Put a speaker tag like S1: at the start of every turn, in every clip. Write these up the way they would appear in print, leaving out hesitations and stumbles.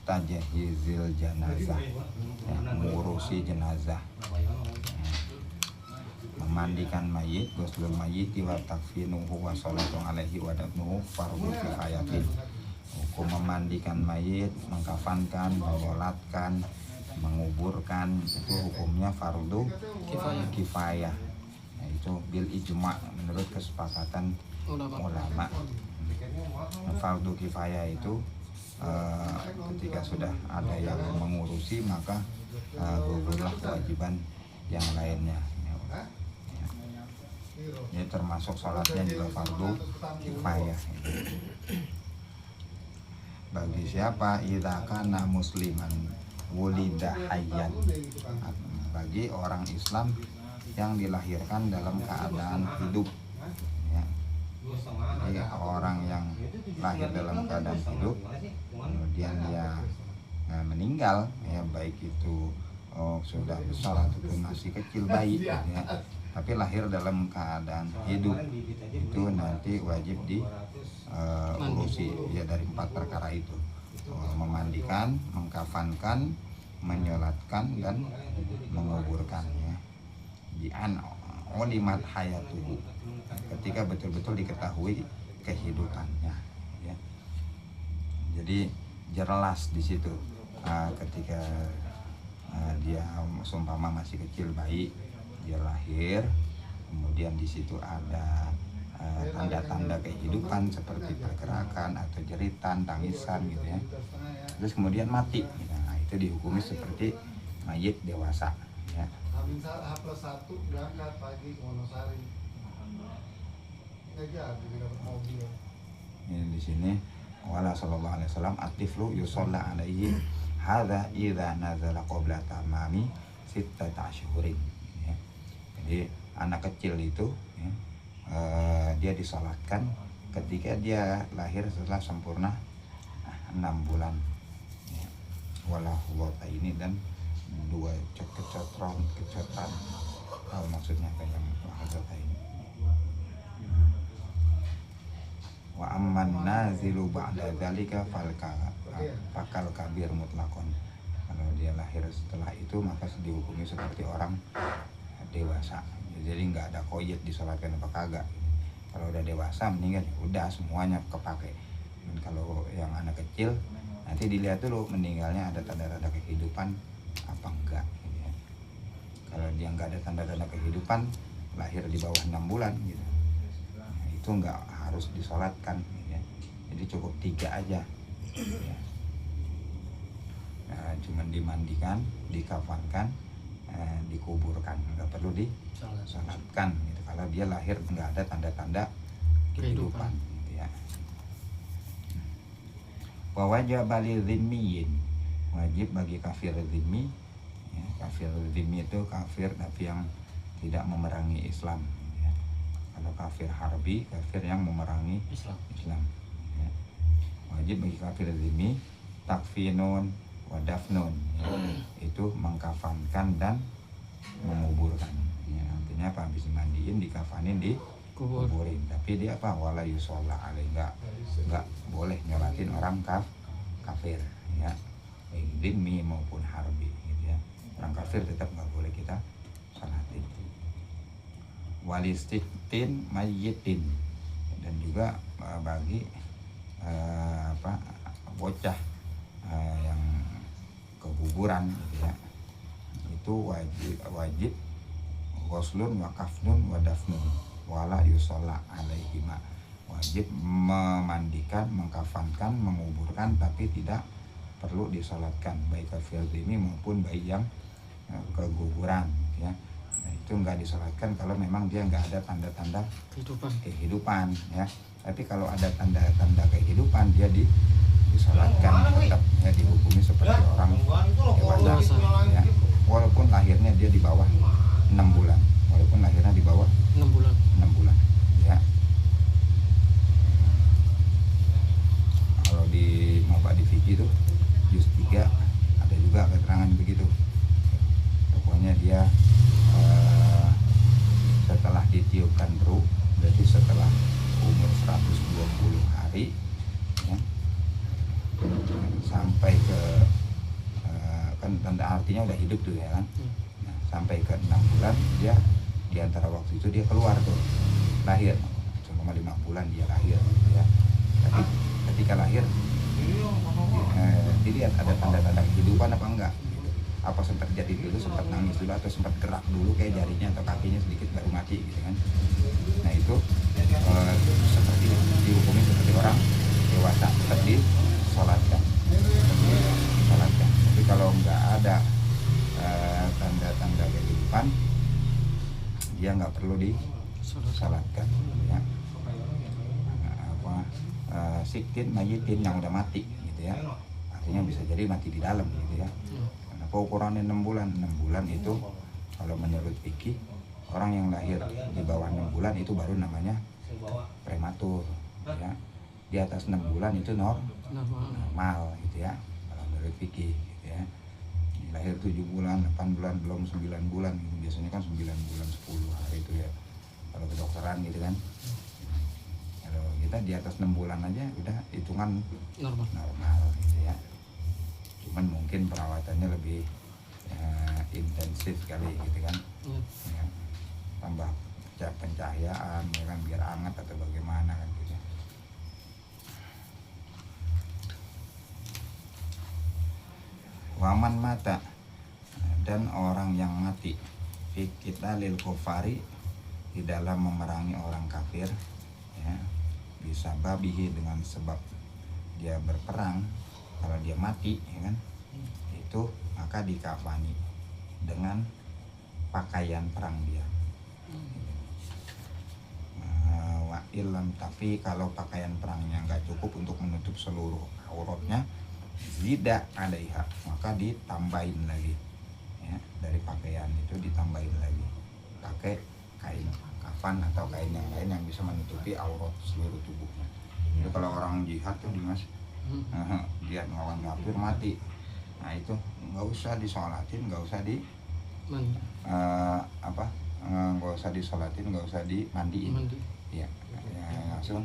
S1: tajhizil janazah, ya, mengurusi jenazah, memandikan mayit, ghuslul mayyit wa takfinuhu wa sholatu alaihi wa dafnuhu fardhu kifayatin. Hukum memandikan mayit, mengkafankan, menyolatkan, menguburkan itu hukumnya fardu kifayah. Nah, itu bil ijma' menurut kesepakatan ulama. Fardu kifayah itu ketika sudah ada yang mengurusi maka gugurlah kewajiban yang lainnya. Ini termasuk sholatnya juga fardu kifayah. Bagi siapa idza kana musliman wulida hayyan, bagi orang Islam yang dilahirkan dalam keadaan hidup, ya. Jadi orang yang lahir dalam keadaan hidup kemudian dia meninggal, ya, baik itu sudah besar ataupun masih kecil bayi, ya, tapi lahir dalam keadaan hidup, itu nanti wajib diurusi, ya, dari 4 perkara itu: memandikan, mengkafankan, menyolatkan, dan menguburkannya. Di olimat hayatuhu, ketika betul-betul diketahui kehidupannya, ya. Jadi jelas di situ ketika dia seumpama masih kecil bayi, dia lahir, kemudian di situ ada tanda-tanda kehidupan seperti pergerakan atau jeritan, tangisan, gitu ya. Terus kemudian mati, nah itu dihukumi seperti mayit dewasa, ya.
S2: H+1 berangkat pagi ke Wonosari. Nggak jadi dapat mobil.
S1: Ini di sini wala sallallahu alaihi wasallam atiflu yusalla alaihi hadza idza nazala qabla tamami 6 ashhurin, ya. Jadi anak kecil itu, ya, dia disolatkan ketika dia lahir setelah sempurna 6 bulan, ya. Walahu ini dan 2 kecotan, maksudnya kayak wahazata ini. Wa amman nazilu ba'da dzalika fakal kabir mutlaqon. Kalau dia lahir setelah itu maka dihukumi seperti orang dewasa. Jadi nggak ada koyit disolatkan apa kagak. Kalau udah dewasa meninggal, udah semuanya kepake. Dan kalau yang anak kecil nanti dilihat dulu meninggalnya ada tanda-tanda kehidupan apa enggak, gitu ya. Kalau dia nggak ada tanda-tanda kehidupan, lahir di bawah 6 bulan, gitu, nah, itu nggak harus disolatkan, gitu ya. Jadi cukup 3 aja, gitu ya. Nah, cuman dimandikan, dikafankan, dikuburkan, nggak perlu disolatkan, gitu. Kalau dia lahir nggak ada tanda-tanda kehidupan, gitu ya. Wa wajib lidhimmiyin, wajib bagi kafir zimmi, ya. Kafir zimmi itu kafir tapi yang tidak memerangi Islam, ya. Kalau kafir harbi, kafir yang memerangi Islam, ya. Wajib bagi kafir zimmi takfinun wa dafnun, ya. Itu mengkafankan dan menguburkan, ya. Artinya apa? Habis dimandiin, dikafanin, dikuburin. Tapi dia apa? Wala yusolla alaih, nggak boleh nyolatin orang kafir, ya, baik dhimmi maupun harbi, gitu ya. Orang kafir tetap nggak boleh kita salatin. Walistiqtin mayyitin, dan juga bagi bocah yang keguguran, gitu ya, itu wajib ghuslun wa kafnun wa dafnun wala yusolla alaihima, wajib memandikan, mengkafankan, menguburkan, tapi tidak perlu disolatkan, baik kafir dhimmi maupun baik yang keguguran, ya. Nah, itu nggak disolatkan kalau memang dia nggak ada tanda-tanda kehidupan, ya. Tapi kalau ada tanda-tanda kehidupan, dia disolatkan, tetap, ya, dihukumi seperti orang dewasa, ya. Walaupun lahirnya dia di bawah 6 bulan, walaupun lahirnya di bawah 6 bulan, ya. Kalau di Mabadi Fikih itu juz 3 ada juga keterangan begitu. Pokoknya dia setelah ditiupkan ruh, berarti setelah umur 120 hari, ya, sampai ke kan tanda artinya udah hidup tuh ya kan. Nah, sampai ke 6 bulan dia di antara waktu itu dia keluar tuh, lahir selama 5 bulan dia lahir ya. Tapi ketika lahir dilihat ada tanda-tanda kehidupan apa enggak, apa sempat jadi dulu, sempat nangis dulu, atau sempat gerak dulu kayak jarinya atau kakinya sedikit baru mati gitu kan. Nah itu seperti dihukumi seperti orang dewasa, tetap disolatkan. Tapi kalau nggak ada tanda-tanda kehidupan, dia nggak perlu disolatkan ya. Sikin mayitin yang udah mati gitu ya, artinya bisa jadi mati di dalam gitu ya. Kenapa ukurannya 6 bulan? 6 bulan itu kalau menurut fikih, orang yang lahir di bawah 6 bulan itu baru namanya prematur ya. Di atas 6 bulan itu normal gitu ya kalau menurut fikih gitu ya. Lahir 7 bulan, 8 bulan, belum 9 bulan gitu. Biasanya kan 9 bulan 10 hari itu ya kalau kedokteran gitu kan. Kalau kita di atas 6 bulan aja udah hitungan normal gitu ya. Cuman mungkin perawatannya lebih intensif kali gitu kan ya. Tambah pencahayaan ya kan, biar hangat atau bagaimana kan gitu. Waman mata, dan orang yang mati fi qitalil kufari, di dalam memerangi orang kafir ya, bisa babihi, dengan sebab dia berperang. Kalau dia mati ya kan, itu maka dikafani dengan pakaian perang dia. Wa ilam, tapi kalau pakaian perangnya nggak cukup untuk menutup seluruh auratnya, zida alaiha, maka ditambahin lagi ya, dari pakaian itu ditambahin lagi pakai kain kafan atau kain yang lain yang bisa menutupi aurat seluruh tubuhnya. Jadi kalau orang jihad tuh Dimas, dia ngelawan kafir mati, nah itu nggak usah disolatin, nggak usah nggak usah disolatin, nggak usah dimandiin ya, langsung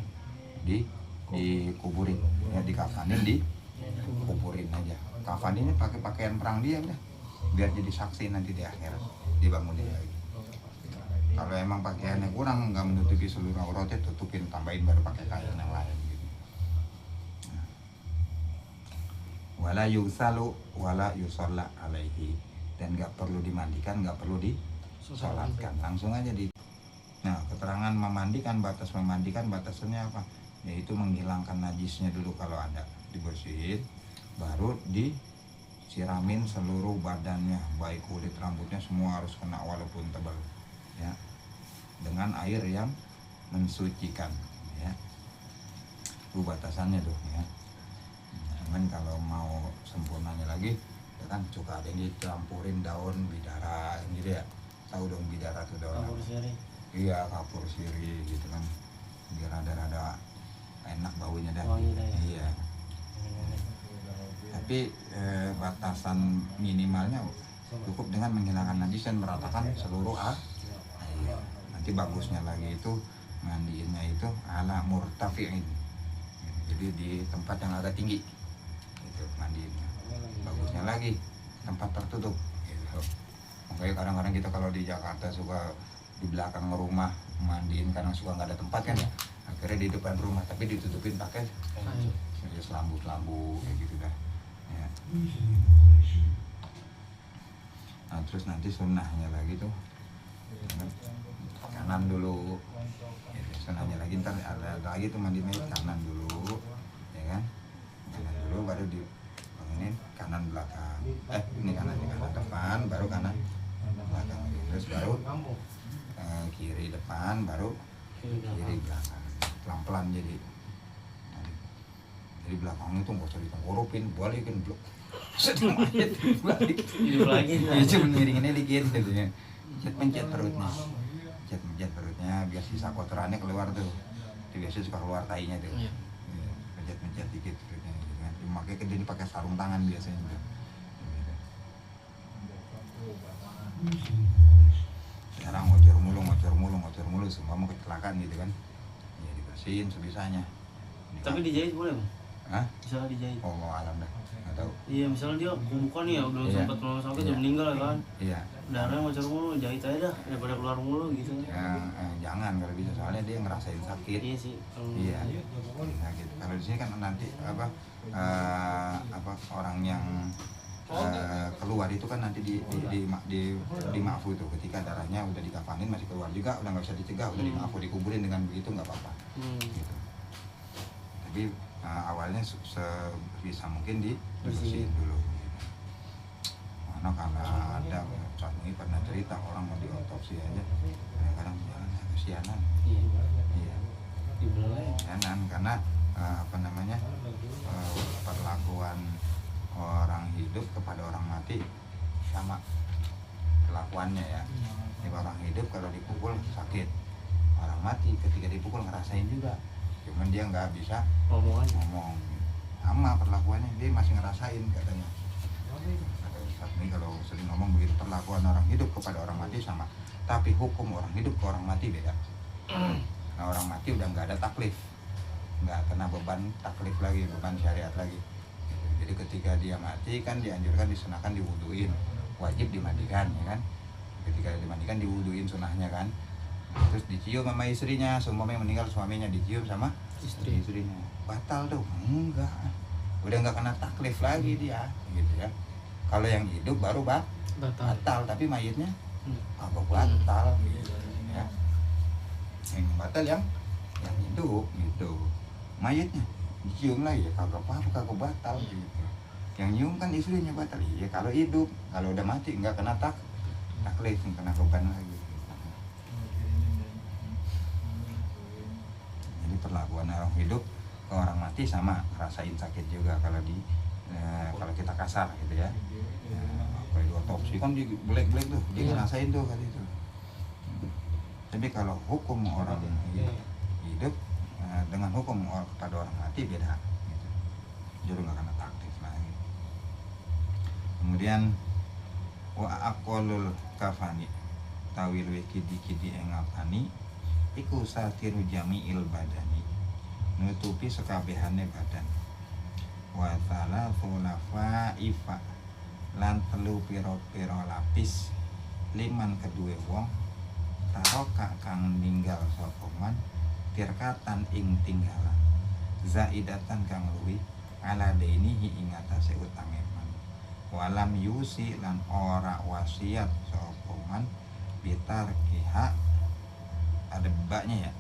S1: dikuburin ya, dikafanin, dikuburin aja. Kafaninnya pakai pakaian perang dia udah, biar jadi saksi nanti di akhirat, dibangunin lagi. Kalau emang pakaiannya kurang, nggak menutupi seluruh auratnya, tutupin, tambahin, baru pakai kain yang lain gitu. Wala yusalu wala yusalla alaihi, dan nggak perlu dimandikan, nggak perlu disolatkan, langsung aja di. Nah, keterangan memandikan, batas memandikan, batasannya apa? Yaitu menghilangkan najisnya dulu kalau ada, dibersihin, baru disiramin seluruh badannya, baik kulit, rambutnya, semua harus kena walaupun tebal ya, dengan air yang mensucikan ya. Itu batasannya tuh ya. Cuman kalau mau sempurnanya lagi ya kan, suka ada yang dicampurin daun bidara gitu ya. Tahu dong bidara tuh daun
S3: kapur sirih.
S1: Iya, kapur sirih gitu kan, biar rada-rada enak baunya dah.
S3: Wangi dah ya.
S1: Iya. Tapi batasan minimalnya cukup dengan menghilangkan najis dan meratakan seluruh air. Nanti bagusnya lagi itu mandiinnya itu ala murtafi'in, jadi di tempat yang agak tinggi itu mandiinnya. Bagusnya lagi tempat tertutup gitu. Makanya kadang-kadang kita kalau di Jakarta suka di belakang rumah mandiin karena suka nggak ada tempat kan ya, akhirnya di depan rumah tapi ditutupin pakai selambu kayak gitu dah ya. Nah terus nanti sunnahnya lagi tuh kanan dulu ya, sunnahnya lagi, ntar ada lagi tuh mandinya kanan dulu ya kan, kanan dulu baru dibangunin kanan belakang, ini kanan depan baru kanan belakang, terus baru kiri depan baru kiri belakang, pelan-pelan. Jadi belakangnya tuh nggak usah ditenggorupin, balikin blok sedikit balik
S3: lagi
S1: ya, cuma miringinnya dikit gitu ya, pencet perutnya biar sisa kotorannya keluar tuh. Itu biasanya suka keluar tainya tuh, pencet dikit perutnya gitu kan. Makanya dia pakai sarung tangan biasanya tuh. Sekarang ngocor mulu semua mau kecelakaan gitu kan ya, dibersihin sebisanya.
S3: Tapi dijahit boleh bang?
S1: Hah?
S3: Bisa dijahit?
S1: Oh alam dah,
S3: Iya, misalnya dia kubukan ya udah
S1: Iya.
S3: sempat mau sakit
S1: Iya.
S3: udah meninggal kan.
S1: Iya.
S3: Darahnya ngocor mulu, jahit aja dah daripada keluar mulu gitu.
S1: Jangan kalau bisa, soalnya dia ngerasain sakit.
S3: Iya sih.
S1: Iya. Sakit. Kalau di sini kan nanti orang yang keluar itu kan nanti di maafu itu, ketika darahnya udah dikafanin masih keluar juga, udah nggak bisa dicegah, udah dimaafu, dikuburin dengan begitu nggak apa-apa. Gitu. Tapi awalnya sebisa mungkin dibersihin dulu. Mana karena ada saat ini pernah cerita orang mau diotopsi aja, kadang-kadang jangan, kesianan. Iya. Kesianan karena perlakuan orang hidup kepada orang mati sama perlakuannya ya. Ini orang hidup kalau dipukul sakit, orang mati ketika dipukul ngerasain juga, cuman dia nggak bisa ngomong. Sama perlakuannya, dia masih ngerasain katanya. Saat ini kalau sering ngomong begitu, perlakuan orang hidup kepada orang mati sama, tapi hukum orang hidup ke orang mati beda. Nah, orang mati udah nggak ada taklif, nggak kena beban taklif lagi, beban syariat lagi. Jadi ketika dia mati kan dianjurkan, disunahkan diwuduin, wajib dimandikan ya kan. Ketika dimandikan diwuduin sunahnya kan, terus dicium sama istrinya, seumpamanya meninggal suaminya dicium sama istrinya, batal tuh? Enggak, udah nggak kena taklif lagi dia gitu ya. Kalau yang hidup baru batal, tapi mayitnya agak batal gitu ya. Yang batal yang hidup gitu, mayitnya dicium lagi ya kagak apa-apa, kagak batal gitu. Yang nyium kan istrinya batal. Iya kalau hidup, kalau udah mati nggak kena taklif, kena beban lagi. Jadi perlakuan orang hidup ke orang mati sama, rasain sakit juga kalau kalau kita kasar gitu ya. Kalau otopsi kan di belek-belek tuh, dia ngerasain tuh kali itu. Tapi kalau hukum orang hidup dengan hukum kepada orang mati beda gitu. Jadi nggak kena taklif lagi. Kemudian wa aqallul kafani tawil kidi engapani iku satiru jami'il badani, nutupi sekabehane badan. Wa thalathu lafaifa lan telu piro-piro lapis liman kedue wong taroka kang ninggal sapa man tirkatan ing tinggalan zaidatan kang luwi ala dainihi ing atase utange man walam yusi lan ora wasiat sapa man bitarkiha, ada baknya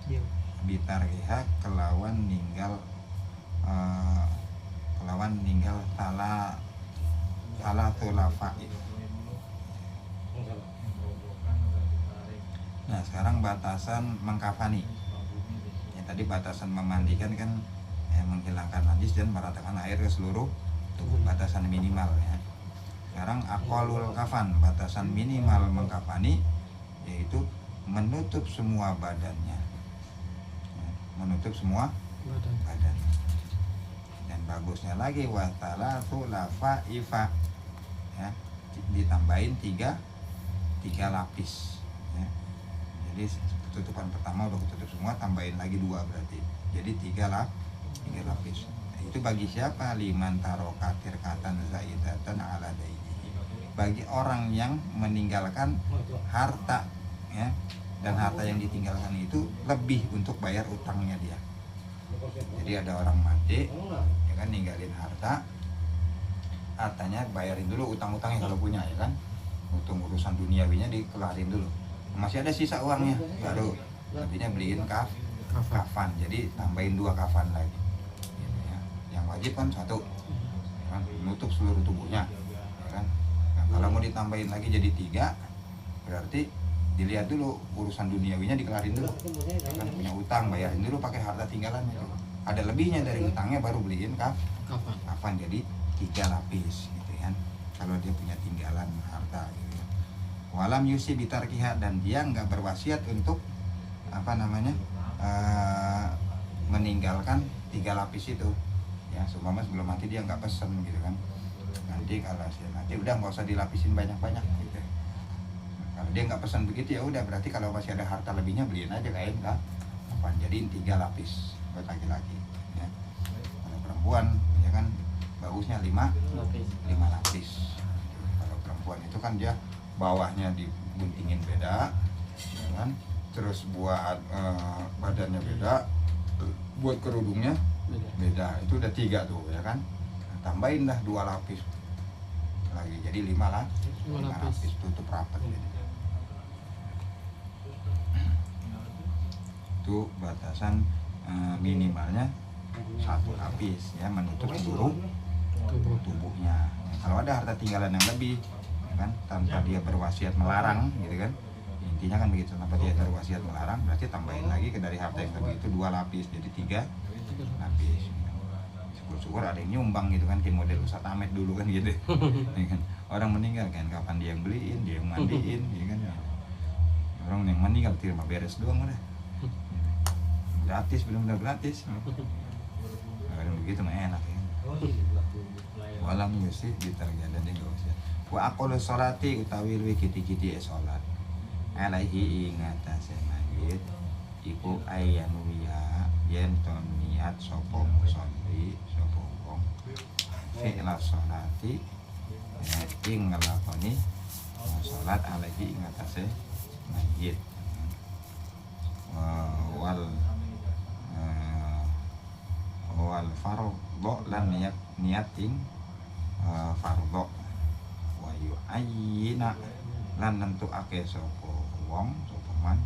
S1: ya, bitarkiha kelawan ninggal tulafaif. Nah sekarang batasan mengkafani ya, tadi batasan memandikan kan menghilangkan najis dan meratakan air ke seluruh tubuh, batasan minimal ya. Sekarang aqallul kafan, batasan minimal mengkafani yaitu menutup semua badannya ya, menutup semua badan. Dan bagusnya lagi wa thalathu lafaifa ya, ditambahin tiga lapis ya. Jadi tutupan pertama udah ketutup semua, tambahin lagi 2 berarti jadi 3 lapis. Nah, itu bagi siapa? Liman taroka tirkatan zaidatan ala daini, bagi orang yang meninggalkan harta ya, dan harta yang ditinggalkan itu lebih untuk bayar utangnya dia. Jadi ada orang mati ya kan, ninggalin hartanya bayarin dulu utang-utangnya kalau punya ya kan, urusan duniawinya dikelarin dulu, masih ada sisa uangnya baru nantinya beliin kafan, jadi tambahin 2 kafan lagi gitu ya. Yang wajib kan 1 ya kan, menutup seluruh tubuhnya ya kan. Nah, kalau mau ditambahin lagi jadi 3 berarti dilihat dulu urusan duniawinya dikelarin dulu ya kan, punya utang bayarin dulu pakai harta tinggalannya itu. Ada lebihnya dari utangnya baru beliin kafan jadi 3 lapis gitu kan, kalau dia punya tinggalan harta gitu ya. Walam yusi bitarkiha, dan dia nggak berwasiat untuk meninggalkan 3 lapis itu ya. Seumpama sebelum mati dia nggak pesen gitu kan, nanti kalau nanti udah nggak usah dilapisin banyak-banyak gitu. Kalau dia nggak pesan begitu ya udah, berarti kalau masih ada harta lebihnya beliin aja kain jadiin 3 lapis buat laki-laki ya. Kalau perempuan ya kan bagusnya 5
S3: Lapis.
S1: lapis. Kalau perempuan itu kan dia bawahnya diguntingin beda, ya kan? Terus buat badannya beda, buat kerudungnya beda. Itu udah 3 tuh, ya kan? Nah, tambahin dah 2 lapis lagi, jadi 5 lapis tutup rapat gitu. Itu batasan minimalnya 1 lapis ya, menutup seluruh tubuhnya. Kalau ada harta tinggalan yang lebih, ya kan, tanpa dia berwasiat melarang, gitu kan, intinya kan begitu. Tanpa dia berwasiat melarang, berarti tambahin lagi ke dari harta yang lebih itu 2 lapis, jadi 3 lapis. Syukur-syukur ada yang nyumbang gitu kan, kayak model Ustadz Ahmed dulu kan gitu. Ya kan? Orang meninggal kan, kapan dia yang beliin, dia yang mandiin, ya kan. Orang yang meninggal terima beres doang udah. Gratis, benar-benar gratis. Kalau begitu mah enak ya. Walam yusif ditarjadan di dosa. Wa aqulu sholati utawi luwih kiti-kiti salat. Alaihi ing atase mayit iku ayyan wiya yen to niat sapa musolli sapa wong fi'la sholati ing nglakoni salat alaihi ing atase mayit. Wal fardhu lan niat ing fardhu wa yu'ayyina lan nentukake sapa wong sapa man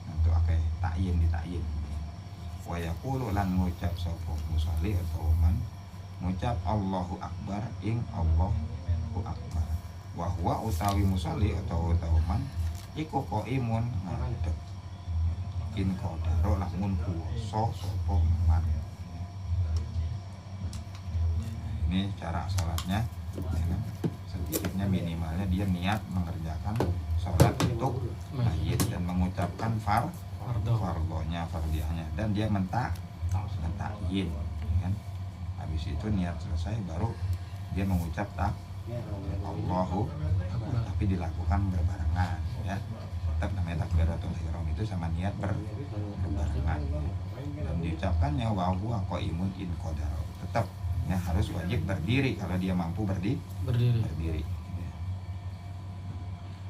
S1: nentukake takyin ditakyin wa yaqulu lan ngucap sapa musolli atau man ngucap Allahu Akbar ing Allahu Akbar wa huwa utawi musolli atau man iku qaimun ngadeg in qadaro lamun kuwasa sapa man. Ini cara sholatnya, ya kan? Sedikitnya minimalnya dia niat mengerjakan sholat untuk mayit dan mengucapkan fardhonya, fardiyahnya, dan dia mentakyin, ya kan? Habis itu niat selesai baru dia mengucap Allahu Akbar, tapi dilakukan berbarengan, ya. Tetap namanya takbiratul ihram itu sama niat berbarengan, dan diucapkannya wa huwa qaimun in qadara, tetap ya harus wajib berdiri kalau dia mampu berdiri.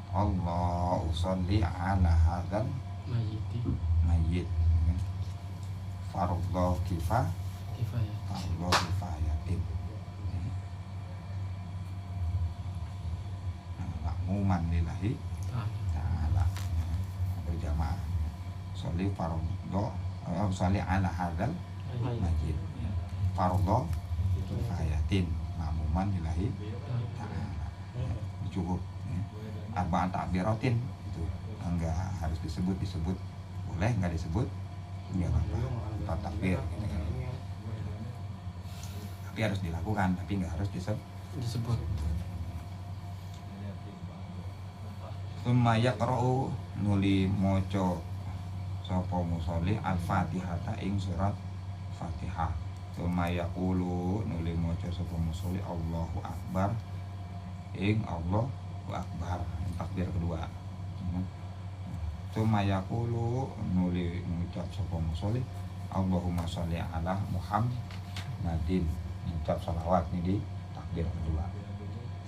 S1: Allahu sholli ala hadzal mayyit fardhu kifayatin makmuman lillahi ta'ala berjamaah. Sholli sholli ala hadzal mayyit fardhu kifayatin makmuman lillahi ta'ala, cukup ya. Arba'an takbiratin itu enggak harus disebut boleh, enggak disebut enggak apa-apa, 4 takbir gitu kan. Tapi harus dilakukan, tapi enggak harus disebut. Summa yaqra'u nuli maca sapa musolli al-Fatihata ing surat Fatihah. Summa yaqulu nuli maca sapa musolli Allahu Akbar ing Allahu Akbar, takbir kedua. Summa yaqulu nuli ngucap sapa musolli Allahumma sholli ala Muhammadin, ngucap salawat ini di takbir kedua.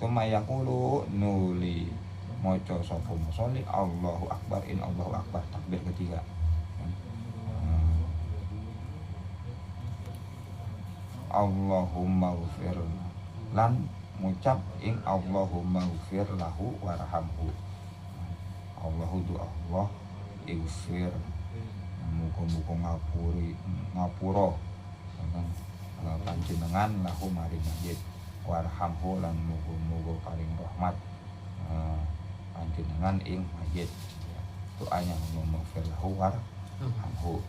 S1: Summa yaqulu nuli maca sapa musolli Allahu Akbar in Allahu Akbar, takbir ketiga. Allahumma ghfir lan ngucap ing Allahumma ghfir lahu warhamhu. Allahu du Allah ighfir muga-muga ngapura panjenengan lahu maring mayit warhamhu lan muga-muga paring rahmat panjenengan ing mayit. Doanya Allahumma ghfir lahu warhamhu.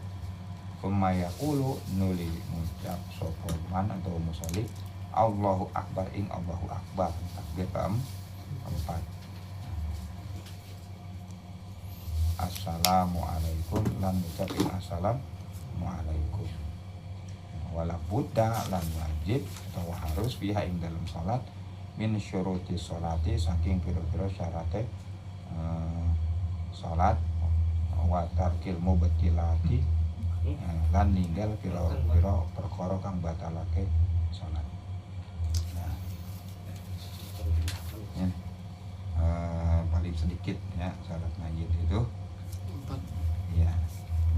S1: Summa yaqulu nuli ngucap sapa man atau musolli Allahu Akbar ing Allahu Akbar, takbir keempat. Assalamualaikum lan ngucap ing assalamualaikum. Wala budda lan wajib atau harus biha ing dalam salat min syuruti sholati saking pira-pira syarate salat wa tarkil mubtilati lan ninggal pira-pira perkara kang batalake sedikit ya salat mayit itu
S4: 4
S1: ya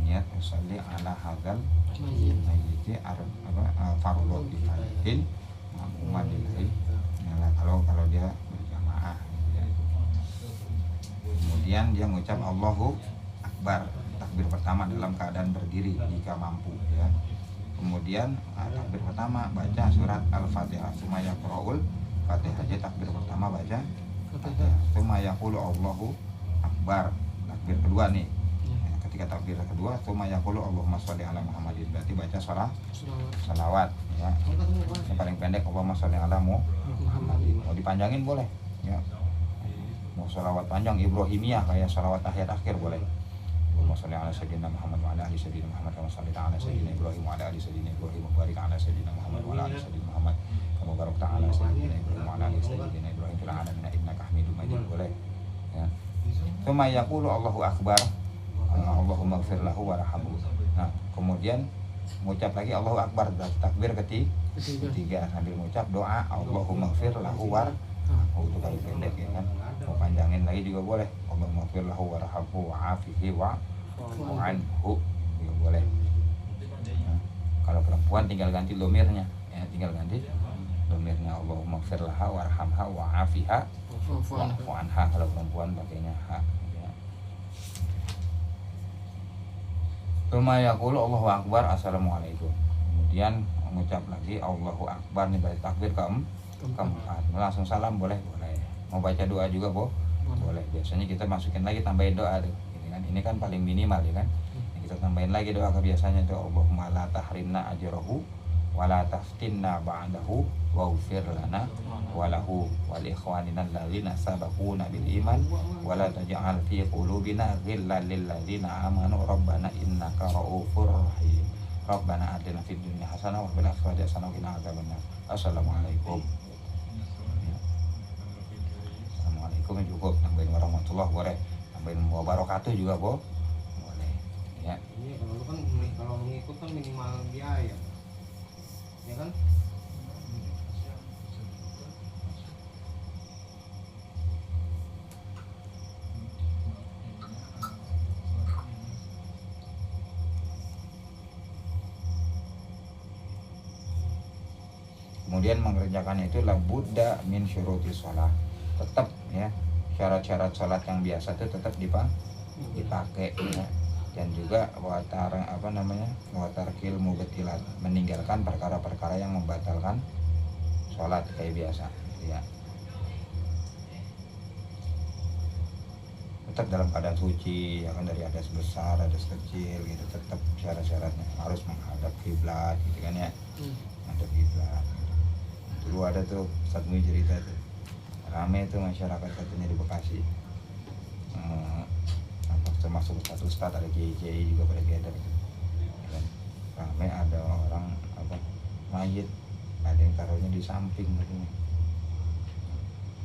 S1: niat usolli ala hadzal
S4: mayit.
S1: mayyiti fardhu kifayatin ma'muman lillahi. Nah, kalau dia berjamaah ya. Kemudian dia mengucap Allahu Akbar takbir pertama dalam keadaan berdiri jika mampu ya. Kemudian takbir pertama baca surat Al-Fatihah, summa yaqra'ul Fatihah. Jadi takbir pertama baca Fatihah, summa yaqulu Allahu Akbar. Takbir kedua nih. Ya, ketika takbir kedua summa yaqulu Allahumma sholli ala Muhammadin, berarti baca salawat ya. Yang paling pendek Allahumma sholli ala Muhammadin. Mau dipanjangin boleh ya. Mau salawat panjang Ibrahimiyah kayak salawat akhir boleh. Allahumma sholli ala sayyidina Muhammad wa ala ali sayyidina Muhammad kama shallaita ala sayyidina Ibrahim wa ala ali sayyidina Ibrahim wa barik ala sayyidina Muhammad wa ala ali sayyidina Muhammad kama barakta ala sayyidina Ibrahim wa ala ali sayyidina Ibrahim fil alamin innaka Hamidum Majid boleh ya. Tsumma yaqulu Allahu Akbar Allahumma ighfir lahu warhamhu. Nah, kemudian mengucap lagi Allahu Akbar takbir ketiga sambil mengucap doa Allahumma ighfir lahu warhamhu. Itu paling pendek ya kan. Mau panjangin lagi juga boleh. Allahumma ighfir lahu warhamhu wa'afihi wa'anhu juga boleh. Nah, kalau perempuan tinggal ganti domirnya ya, tinggal ganti domirnya Allahumma ighfir laha warhamha wa'afiha wa'anha. Kalau perempuan pakainya ha ya. Tsumma yaqulu Allahu Akbar assalamualaikum. Kemudian mengucap lagi Allahu Akbar nih berarti takbir keempat. Langsung salam boleh. Mau baca doa juga boleh. Biasanya kita masukin lagi tambahin doa tuh. Ini kan paling minimal ya kan. Kita tambahin lagi doa kebiasaannya tuh Allahumma la tahrimna ajrahu wa la taftinna ba'dahu waghfir lana wa lahu wa li ikhwanina alladzina sabaquna bil iman wa la taj'al fi qulubina ghillan lil ladzina amanu rabbana innaka ra'ufur rahim. Rabbana atina fid dunya hasanah wa fil akhirati hasanah wa qina adzabannar. Assalamualaikum. Assalamualaikum cukup, tambahin warahmatullahi boleh, tambahin wabarakatuh juga boleh ya.
S5: Ini kalau mengikut kan minimal biaya ya kan.
S1: Kemudian mengerjakan itu la budda min syuruti sholat, tetap ya syarat-syarat sholat yang biasa itu tetap dipakai ya. Dan juga watarkil mubtilat, meninggalkan perkara-perkara yang membatalkan sholat kayak biasa ya. Tetap dalam keadaan suci ya kan, dari hadas besar hadas kecil gitu, tetap syarat-syaratnya harus menghadap kiblat gitu kan ya. Menghadap kiblat. Dulu ada tuh Ustaz Mui cerita tuh, rame tuh masyarakat katanya di Bekasi, termasuk Ustaz ada kiai juga pada gather gitu. Dan rame ada orang mayit, ada yang taruhnya di samping katanya,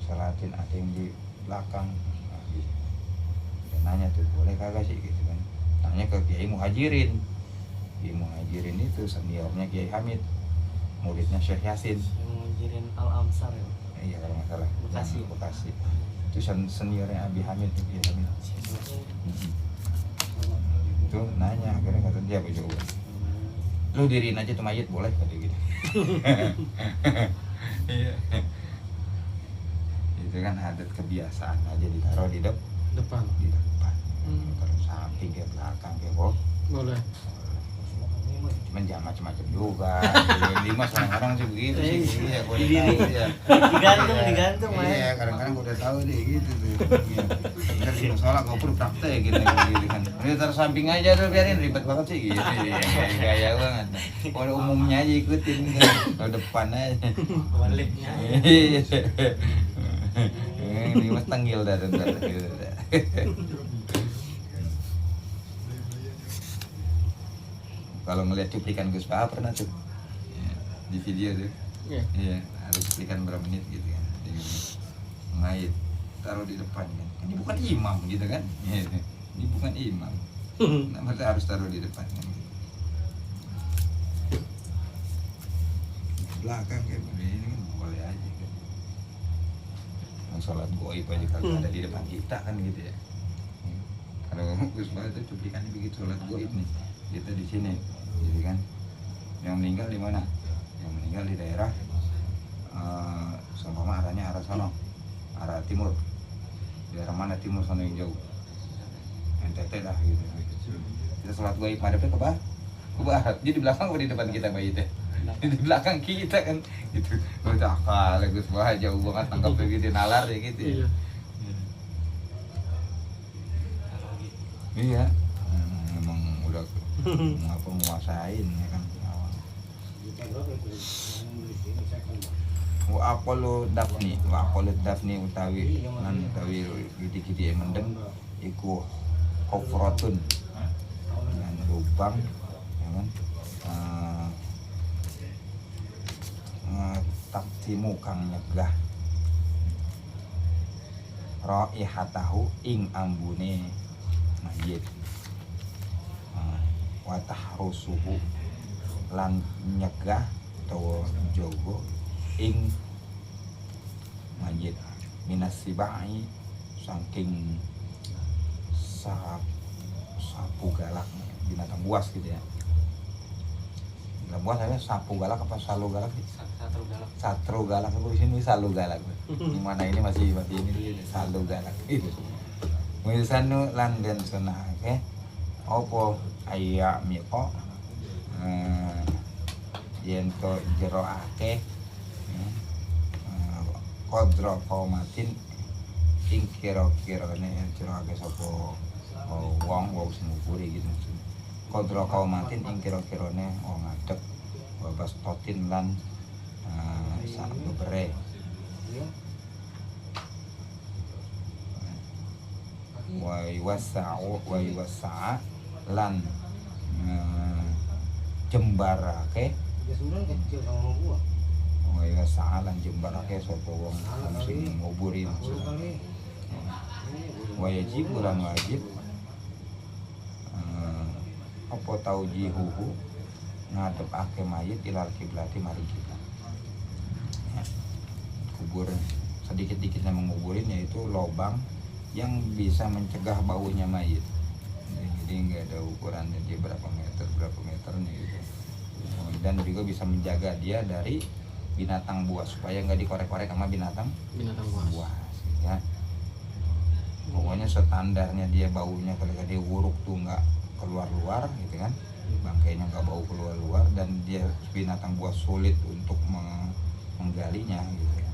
S1: salatin ada yang di belakang. Dan nanya tuh boleh kagak sih gitu kan, tanya ke Kiai Muhajirin. Kiai Muhajirin itu seniornya Kiai Hamid, muridnya Syekh Yasin.
S3: Muhajirin Al-Amsar ya.
S1: Iya kalau nggak salah. Bekasi. Itu seniornya Abi Hamid tuh Kiai Hamid. Itu nanya akhirnya kata dia apa jawab? Lu diriin aja tuh mayit boleh kata gitu. Iya. Itu kan adat kebiasaan aja ditaruh di depan. Terus samping ke belakang ke
S4: Boleh.
S1: Cuman jangan macam-macam juga. Di mas orang-orang sih begitu sih. Iya, gue udah tahu ya.
S3: Digantung
S1: Iya, kadang-kadang gue udah tahu deh gitu tuh. Iya. Bener di musola ngobrol praktek gitu kan. Udah taruh samping aja tuh, biarin ribet banget sih gitu. Gaya banget. Kalau umumnya aja ikutin kan. Kalau depan aja.
S3: Baliknya.
S1: Iya. Ini mas tanggil dah gitu. Kalau ngeliat cuplikan Gus Baha pernah tuh ya, di video tuh, iya harus cuplikan berapa menit gitu kan, mayit taruh di depan kan, ini bukan imam gitu kan, ya, ini bukan imam, nah, mereka harus taruh di depan kan, di belakang kayak begini kan boleh aja kan, sholat goib aja kagak ada di depan kita kan gitu ya. Kalau Gus Bah itu cuplikannya begitu, sholat goib nih kita di sini gitu kan. Yang meninggal di mana? Yang meninggal di daerah seumpama arahnya arah sono, arah timur. Daerah mana timur sono yang jauh? NTT dah gitu. Kita sholat goib madepnya ke barat. Jadi di belakang apa di depan kita bayi teh? Di belakang kita kan gitu. Udah akal Gus Bah jauh banget tanggap begitu nalar ya gitu ya.
S4: Iya.
S1: Iya. Memang udah ngapa nguasain ya kan. Wa aqalu dafni utawi lan utawi gidi-gidi mendem iku hufratun dengan lubang ya kan. Taktimu kang nyegah raihatahu ing ambune mayit wa tahrusuhu lan nyegah utawa jogo ing mayit minas sibai saking sapu galak binatang buas gitu ya. Binatang buas saya sapu galak apa salu galak sih? Satru galak aku di sini salu galak. Di mana ini masih ini salu galak itu. Wisanu lan den sunahake opo ayya miko yen to jeroake kodro kaumatin ing kira-kirane jeroake sapa wong sing ngupuri gitu maksudnya. Kodro kaumatin ing kira-kirane wong ngadeg babas totin lan sak bebere. Wa yuwassa'a lan jembarake wa yuwassa'a lan jembarake sapa wong sing nguburi maksudnya. Wa yajibu lan wajib apa taujihuhu ngadepake mayit ilal kiblati mari kiblat. Kubur sedikit-dikitnya menguburin yaitu lobang yang bisa mencegah baunya mayit. Jadi nggak ada ukurannya dia berapa meternya gitu. Dan juga bisa menjaga dia dari binatang buas supaya nggak dikorek-korek sama binatang buas ya. Pokoknya standarnya dia baunya kalau dia wuruk tuh nggak keluar-luar gitu kan, bangkainya nggak bau keluar-luar dan dia binatang buas sulit untuk menggalinya gitu ya.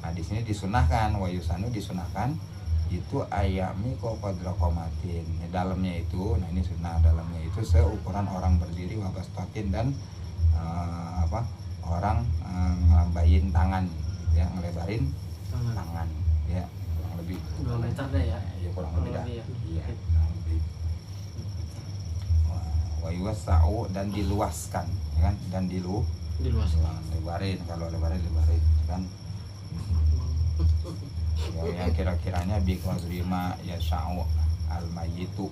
S1: Nah di sini disunahkan wayusanu disunahkan itu ayami kodrokomatin dalamnya itu, nah ini sunnah dalamnya itu seukuran orang berdiri wabastotin dan orang ngelambain tangan ya, ngelebarin tangan ya kurang lebih
S3: 2 meter deh ya.
S1: Ya kurang lebih dah.
S3: Ya.
S1: Iya kurang lebih. Wayuwasau dan diluaskan ya kan, dan diluaskan lebarin, kalau lebarin kan ya kira-kiranya biqadrima ya sya'u al mayitu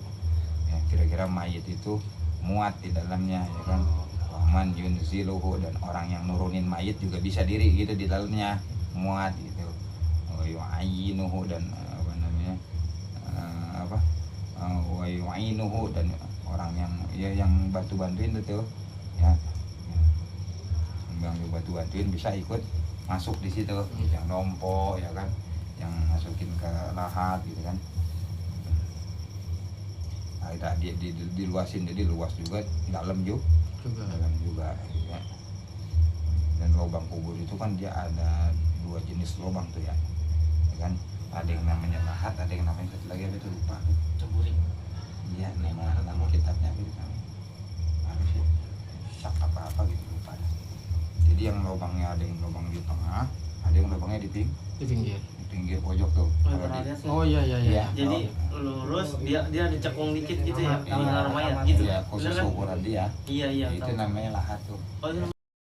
S1: ya, kira-kira mayit itu muat di dalamnya ya kan. Waman yunziluhu dan orang yang nurunin mayit juga bisa diri gitu di dalamnya muat gitu. Yu'ayinuhu dan apa namanya wa yu'inuhu dan orang yang bantu-bantuin itu ya. Yang bantu-bantuin bisa ikut masuk di situ, yang nompo ya kan, yang masukin ke lahat gitu kan. Nah, diluasin, jadi luas juga dalam juga ya. Dan lubang kubur itu kan dia ada 2 jenis lubang tuh ya kan, ada yang namanya lahat, ada yang namanya satu lagi apa itu lupa
S3: Ceburi.
S1: iya, nama kitabnya apa gitu harus ya sak apa gitu lupa. Jadi yang lubangnya ada yang lubang di tengah, ada yang lubangnya di pinggir pojok tuh.
S4: Oh iya.
S3: Jadi lurus dia ada cekung dikit gitu ya, kalau naruh mayat gitu.
S1: Ya khusus
S3: Bener kan?
S1: ukuran dia.
S3: Iya
S1: Itu
S3: tahu.
S1: namanya lahat tuh.
S3: Oh, itu